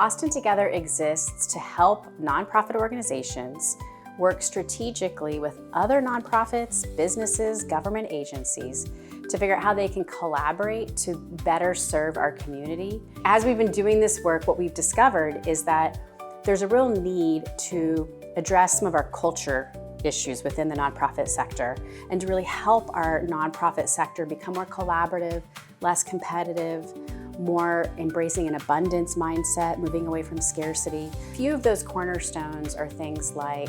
Austin Together exists to help nonprofit organizations work strategically with other nonprofits, businesses, government agencies to figure out how they can collaborate to better serve our community. As we've been doing this work, what we've discovered is that there's a real need to address some of our culture issues within the nonprofit sector and to really help our nonprofit sector become more collaborative, less competitive, more embracing an abundance mindset, moving away from scarcity. A few of those cornerstones are things like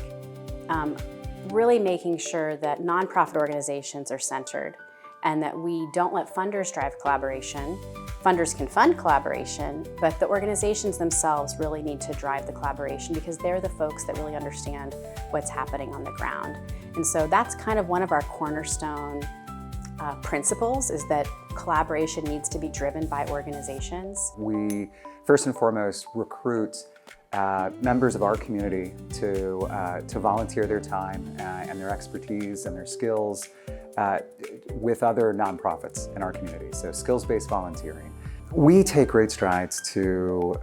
really making sure that nonprofit organizations are centered and that we don't let funders drive collaboration. Funders can fund collaboration, but the organizations themselves really need to drive the collaboration because they're the folks that really understand what's happening on the ground. And so that's kind of one of our cornerstone principles, is that collaboration needs to be driven by organizations. We first and foremost recruit members of our community to volunteer their time and their expertise and their skills with other nonprofits in our community, so skills-based volunteering. We take great strides to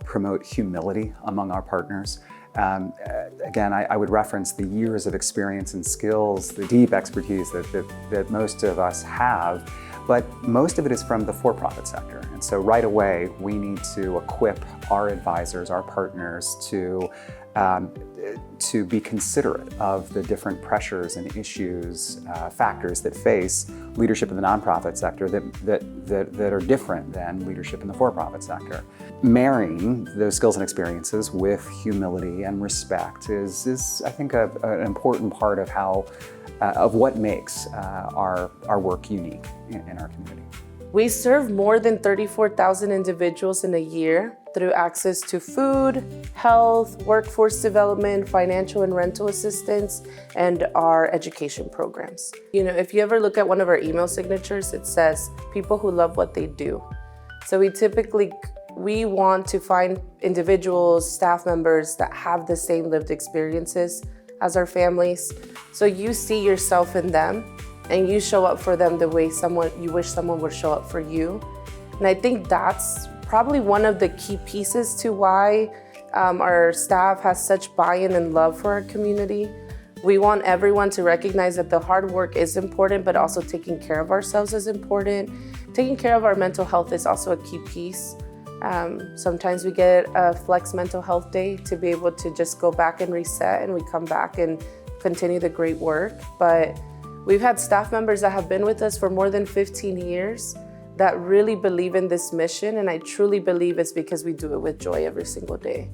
promote humility among our partners. Again, I would reference the years of experience and skills, the deep expertise that most of us have, but most of it is from the for-profit sector. And so right away, we need to equip our advisors, our partners, to be considerate of the different pressures and issues, factors that face leadership in the nonprofit sector that are different than leadership in the for-profit sector. Marrying those skills and experiences with humility and respect is I think, an important part of what makes our work unique in our community. We serve more than 34,000 individuals in a year through access to food, health, workforce development, financial and rental assistance, and our education programs. You know, if you ever look at one of our email signatures, it says, people who love what they do. So we want to find individuals, staff members that have the same lived experiences as our families. So you see yourself in them and you show up for them the way you wish someone would show up for you. And I think that's probably one of the key pieces to why our staff has such buy-in and love for our community. We want everyone to recognize that the hard work is important, but also taking care of ourselves is important. Taking care of our mental health is also a key piece. Sometimes we get a flex mental health day to be able to just go back and reset, and we come back and continue the great work. But we've had staff members that have been with us for more than 15 years that really believe in this mission, and I truly believe it's because we do it with joy every single day.